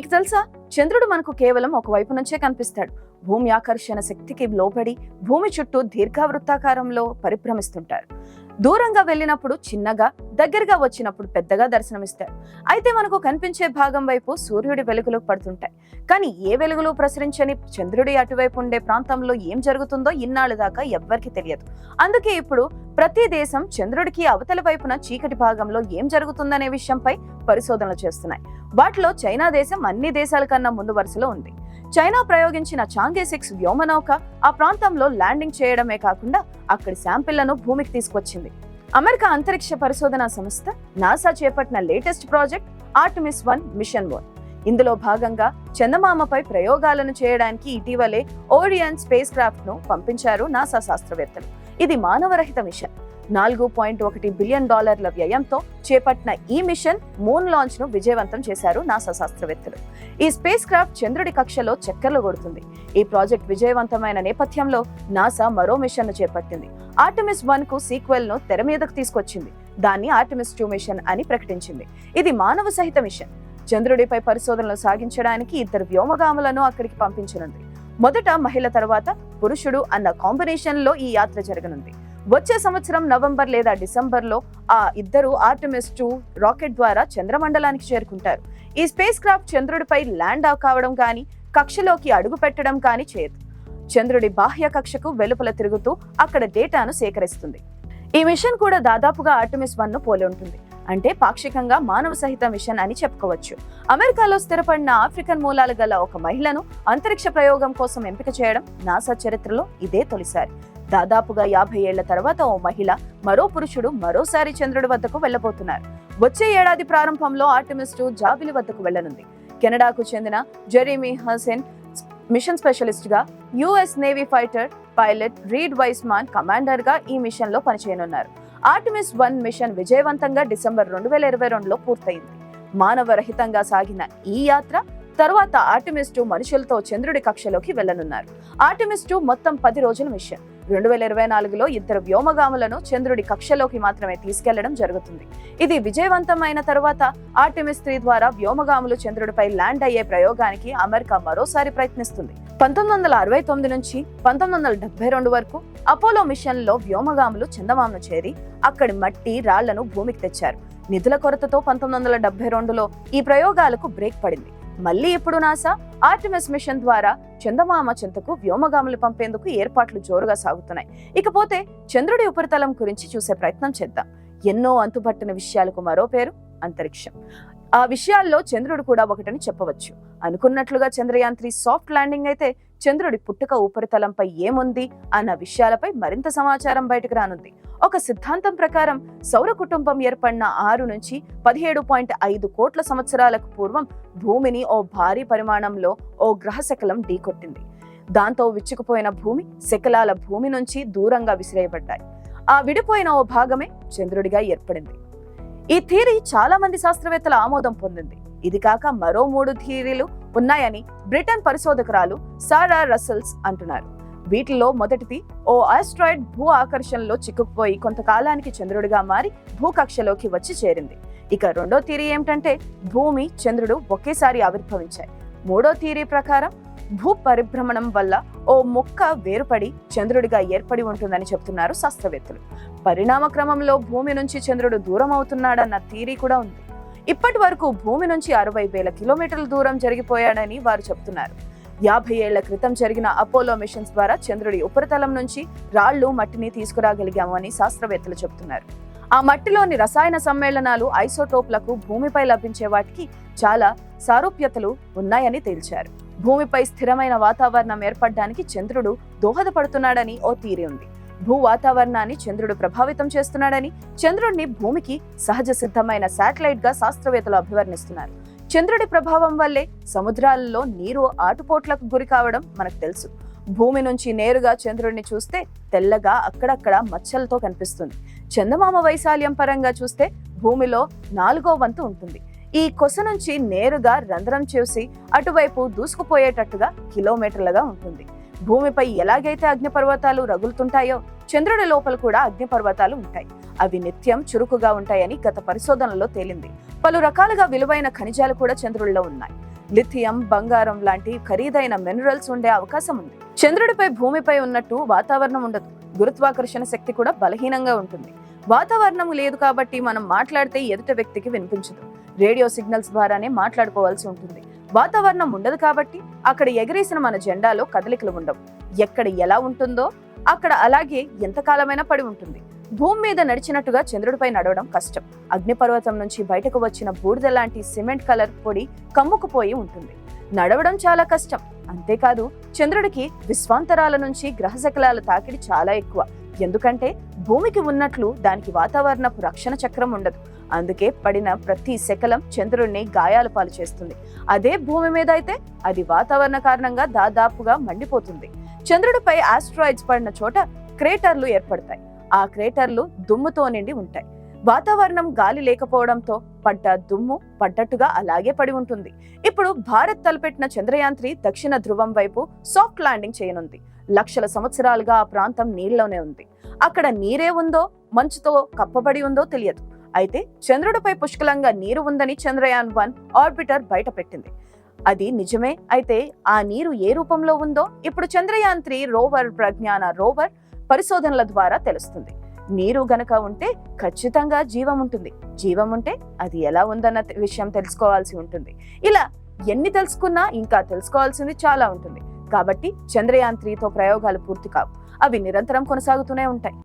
మీకు తెలుసా, చంద్రుడు మనకు కేవలం ఒకవైపు నుంచే కనిపిస్తాడు. భూమి ఆకర్షణ శక్తికి లోబడి భూమి చుట్టూ దీర్ఘవృత్తాకారంలో పరిభ్రమిస్తుంటారు. దూరంగా వెళ్ళినప్పుడు చిన్నగా, దగ్గరగా వచ్చినప్పుడు పెద్దగా దర్శనమిస్తాడు. అయితే మనకు కనిపించే భాగం వైపు సూర్యుడి వెలుగులు పడుతుంటాయి. కానీ ఏ వెలుగులు ప్రసరించని చంద్రుడి అటువైపు ఉండే ప్రాంతంలో ఏం జరుగుతుందో ఇన్నాళ్ళ దాకా ఎవ్వరికీ తెలియదు. అందుకే ఇప్పుడు ప్రతి దేశం చంద్రుడికి అవతల వైపున చీకటి భాగంలో ఏం జరుగుతుందనే విషయంపై పరిశోధనలు చేస్తున్నాయి. వాటిలో చైనా దేశం అన్ని దేశాల కన్నా ముందు వరుసలో ఉంది. చైనా ప్రయోగించిన చాంగే 6 వ్యోమనౌక ఆ ప్రాంతంలో ల్యాండింగ్ చేయడమే కాకుండా అక్కడి శాంపిళ్లను భూమికి తీసుకొచ్చింది. అమెరికా అంతరిక్ష పరిశోధనా సంస్థ నాసా చేపట్టిన లేటెస్ట్ ప్రాజెక్ట్ ఆర్టెమిస్ 1 మిషన్ 1. ఇందులో భాగంగా చందమామపై ప్రయోగాలను చేయడానికి ఇటీవలే ఓరియన్ స్పేస్ క్రాఫ్ట్ ను పంపించారు నాసా శాస్త్రవేత్తలు. ఇది మానవరహిత మిషన్. $4.1 బిలియన్ వ్యయంతో చేపట్టిన ఈ మిషన్ మూన్ లాంచ్ ను విజయవంతం చేశారు నాసా శాస్త్రవేత్తలు. ఈ స్పేస్ క్రాఫ్ట్ చంద్రుడి కక్షలో చక్కర్లు కొడుతుంది. ఈ ప్రాజెక్ట్ విజయవంతమైన నేపథ్యంలో నాసా మరో మిషన్ ను చేపట్టింది. ఆర్టెమిస్ 1 కు సీక్వెల్ ను తెర మీదకు తీసుకొచ్చింది. దాన్ని ఆర్టెమిస్ 2 మిషన్ అని ప్రకటించింది. ఇది మానవ సహిత మిషన్. చంద్రుడిపై పరిశోధనలు సాగించడానికి 2 వ్యోమగాములను అక్కడికి పంపించనుంది. మొదట మహిళ తర్వాత పురుషుడు అన్న కాంబినేషన్ లో ఈ యాత్ర జరగనుంది. వచ్చే సంవత్సరం నవంబర్ లేదా డిసెంబర్లో ఆ ఇద్దరు ఆర్టెమిస్ 2 రాకెట్ ద్వారా చంద్రమండలానికి చేరుకుంటారు. ఈ స్పేస్ క్రాఫ్ట్ చంద్రుడిపై ల్యాండ్ కావడం కానీ, కక్షలోకి అడుగు పెట్టడం కానీ చేయదు. చంద్రుడి బాహ్య కక్షకు వెలుపల తిరుగుతూ అక్కడ డేటాను సేకరిస్తుంది. ఈ మిషన్ కూడా దాదాపుగా ఆర్టెమిస్ 1 ను పోలి ఉంటుంది. అంటే పాక్షికంగా మానవ సహిత మిషన్ అని చెప్పుకోవచ్చు. అమెరికాలో స్థిరపడిన ఆఫ్రికన్ మూలాలు గల ఒక మహిళను అంతరిక్ష ప్రయోగం కోసం ఎంపిక చేయడం నాసా చరిత్రలో ఇదే తొలిసారి. దాదాపుగా 50 ఏళ్ల తర్వాత ఓ మహిళ, మరో పురుషుడు మరోసారి చంద్రుడి వద్దకు వెళ్లబోతున్నారు. వచ్చే ఏడాది ప్రారంభంలో ఆర్టెమిస్ 2 జాబిలి వద్దకు వెళ్లనుంది. కెనడాకు చెందిన జెరెమీ హసెన్ మిషన్ స్పెషలిస్ట్ గా, US navy fighter pilot read వైస్మాన్ commander గా ఈ మిషన్ లో పనిచేయనున్నారు. ఆర్టెమిస్ 1 మిషన్ విజయవంతంగా డిసెంబర్ 2022లో పూర్తయింది. మానవ రహితంగా సాగిన ఈ యాత్ర తర్వాత ఆర్టెమిస్ 2 మనుషులతో చంద్రుడి కక్షలోకి వెళ్లనున్నారు. ఆర్టెమిస్ 2 మొత్తం 10 రోజుల మిషన్. 2024లో 2 వ్యోమగాములను చంద్రుడి కక్షలోకి మాత్రమే తీసుకెళ్లడం జరుగుతుంది. ఇది విజయవంతమైన తర్వాత ఆర్టెమిస్ 3 ద్వారా వ్యోమగాములు చంద్రుడిపై ల్యాండ్ అయ్యే ప్రయోగానికి అమెరికా మరోసారి ప్రయత్నిస్తుంది. 1969 నుంచి 1972 వరకు అపోలో మిషన్ లో వ్యోమగాములు చందమామను చేరి అక్కడి మట్టి రాళ్లను భూమికి తెచ్చారు. నిధుల కొరతతో 1972లో ఈ ప్రయోగాలకు బ్రేక్ పడింది. మళ్ళీ ఇప్పుడు నాసా ఆర్టెమిస్ మిషన్ ద్వారా చందమామ చెంతకు వ్యోమగాములు పంపేందుకు ఏర్పాట్లు జోరుగా సాగుతున్నాయి. ఇకపోతే చంద్రుడి ఉపరితలం గురించి చూసే ప్రయత్నం చేద్దాం. ఎన్నో అంతుపట్టిన విషయాలకు మరో పేరు అంతరిక్షం. ఆ విషయాల్లో చంద్రుడు కూడా ఒకటని చెప్పవచ్చు. అనుకున్నట్లుగా చంద్రయాన్ 3 సాఫ్ట్ ల్యాండింగ్ అయితే చంద్రుడి పుట్టుక ఉపరితలంపై ఏముంది అన్న విషయాలపై మరింత సమాచారం బయటకు రానుంది. ఒక సిద్ధాంతం ప్రకారం సౌర కుటుంబం ఏర్పడిన 6 నుంచి 17.5 కోట్ల సంవత్సరాలకు పూర్వం భూమిని ఓ భారీ పరిమాణంలో ఓ గ్రహశకలం ఢీకొట్టింది. దాంతో విచ్చుకుపోయిన భూమి శకలాల భూమి నుంచి దూరంగా విసిరేయబడ్డాయి. ఆ విడిపోయిన ఓ భాగమే చంద్రుడిగా ఏర్పడింది. ఈ థియరీ చాలా మంది శాస్త్రవేత్తల ఆమోదం పొందింది. ఇది కాక మరో 3 థియరీలు ఉన్నాయని బ్రిటన్ పరిశోధకురాలు సారా రసెల్స్ అంటున్నారు. వీటిలో మొదటిది ఓ ఆస్ట్రాయిడ్ భూ ఆకర్షణలో చిక్కుకుపోయి కొంతకాలానికి చంద్రుడిగా మారి భూకక్షలోకి వచ్చి చేరింది. ఇక రెండో థియరీ ఏమిటంటే భూమి, చంద్రుడు ఒకేసారి ఆవిర్భవించాయి. మూడో థియరీ ప్రకారం భూ పరిభ్రమణం వల్ల ఓ మొక్క వేరుపడి చంద్రుడిగా ఏర్పడి ఉంటుందని చెబుతున్నారు శాస్త్రవేత్తలు. పరిణామ క్రమంలో భూమి నుంచి చంద్రుడు దూరం అవుతున్నాడన్న థియరీ కూడా ఉంది. ఇప్పటి వరకు భూమి నుంచి 60,000 కిలోమీటర్ల దూరం జరిగిపోయాడని వారు చెబుతున్నారు. 50 ఏళ్ల క్రితం జరిగిన అపోలో మిషన్స్ ద్వారా చంద్రుడి ఉపరితలం నుంచి రాళ్లు, మట్టిని తీసుకురాగలిగామని శాస్త్రవేత్తలు చెబుతున్నారు. ఆ మట్టిలోని రసాయన సమ్మేళనాలు, ఐసోటోప్లకు భూమిపై లభించే వాటికి చాలా సారూప్యతలు ఉన్నాయని తేల్చారు. భూమిపై స్థిరమైన వాతావరణం ఏర్పడడానికి చంద్రుడు దోహదపడుతున్నాడని ఓ థియరీ ఉంది. భూ వాతావరణాన్ని చంద్రుడు ప్రభావితం చేస్తున్నాడని, చంద్రుడిని భూమికి సహజ సిద్ధమైన శాటిలైట్ గా శాస్త్రవేత్తలు అభివర్ణిస్తున్నారు. చంద్రుడి ప్రభావం వల్లే సముద్రాలలో నీరు ఆటుపోట్లకు గురి కావడం మనకు తెలుసు. భూమి నుంచి నేరుగా చంద్రుడిని చూస్తే తెల్లగా అక్కడక్కడ మచ్చలతో కనిపిస్తుంది. చందమామ వైశాల్యం పరంగా చూస్తే భూమిలో 4వ వంతు ఉంటుంది. ఈ కొస నుంచి నేరుగా రంధ్రం చేసి అటువైపు దూసుకుపోయేటట్టుగా కిలోమీటర్లుగా ఉంటుంది. భూమిపై ఎలాగైతే అగ్నిపర్వతాలు రగులుతుంటాయో చంద్రుడి లోపల కూడా అగ్నిపర్వతాలు ఉంటాయి. అవి నిత్యం చురుకుగా ఉంటాయని గత పరిశోధనలో తేలింది. పలు రకాలుగా విలువైన ఖనిజాలు కూడా చంద్రుడిలో ఉన్నాయి. లిథియం, బంగారం లాంటి ఖరీదైన మినరల్స్ ఉండే అవకాశం ఉంది. చంద్రుడిపై భూమిపై ఉన్నట్టు వాతావరణం ఉండదు. గురుత్వాకర్షణ శక్తి కూడా బలహీనంగా ఉంటుంది. వాతావరణం లేదు కాబట్టి మనం మాట్లాడితే ఎదుటి వ్యక్తికి వినిపించదు. రేడియో సిగ్నల్స్ ద్వారానే మాట్లాడుకోవాల్సి ఉంటుంది. వాతావరణం ఉండదు కాబట్టి అక్కడ ఎగరేసిన మన జెండాలో కదలికలు ఉండవు. ఎక్కడ ఎలా ఉంటుందో అక్కడ అలాగే ఎంతకాలమైనా పడి ఉంటుంది. భూమి మీద నడిచినట్టుగా చంద్రుడిపై నడవడం కష్టం. అగ్నిపర్వతం నుంచి బయటకు వచ్చిన బూడిద లాంటి సిమెంట్ కలర్ పొడి కమ్ముకుపోయి ఉంటుంది. నడవడం చాలా కష్టం. అంతేకాదు, చంద్రుడికి విశ్వాంతరాల నుంచి గ్రహశకలాల తాకిడి చాలా ఎక్కువ. ఎందుకంటే భూమికి ఉన్నట్లు దానికి వాతావరణపు రక్షణ చక్రం ఉండదు. అందుకే పడిన ప్రతి శకలం చంద్రుడిని గాయాల పాలు చేస్తుంది. అదే భూమి మీద అయితే అది వాతావరణ కారణంగా దాదాపుగా మండిపోతుంది. చంద్రుడిపై ఆస్ట్రాయిడ్స్ పడిన చోట క్రేటర్లు ఏర్పడతాయి. ఆ క్రేటర్లు దుమ్ముతో నిండి ఉంటాయి. వాతావరణం గాలి లేకపోవడంతో పడ్డ దుమ్ము పడ్డట్టుగా అలాగే పడి ఉంటుంది. ఇప్పుడు భారత్ తలపెట్టిన చంద్రయాన్-3 దక్షిణ ధ్రువం వైపు సాఫ్ట్ ల్యాండింగ్ చేయనుంది. లక్షల సంవత్సరాలుగా ఆ ప్రాంతం నీళ్లలోనే ఉంది. అక్కడ నీరే ఉందో మంచుతో కప్పబడి ఉందో తెలియదు. అయితే చంద్రుడిపై పుష్కలంగా నీరు ఉందని చంద్రయాన్-1 ఆర్బిటర్ బయట పెట్టింది. అది నిజమే. అయితే ఆ నీరు ఏ రూపంలో ఉందో ఇప్పుడు చంద్రయాన్-3 రోవర్ ప్రజ్ఞాన రోవర్ పరిశోధనల ద్వారా తెలుస్తుంది. నీరు గనక ఉంటే ఖచ్చితంగా జీవం ఉంటుంది. జీవం ఉంటే అది ఎలా ఉందన్న విషయం తెలుసుకోవాల్సి ఉంటుంది. ఇలా ఎన్ని తెలుసుకున్నా ఇంకా తెలుసుకోవాల్సింది చాలా ఉంటుంది. కాబట్టి చంద్రయాన్-3తో ప్రయోగాలు పూర్తి కావు. అవి నిరంతరం కొనసాగుతూనే ఉంటాయి.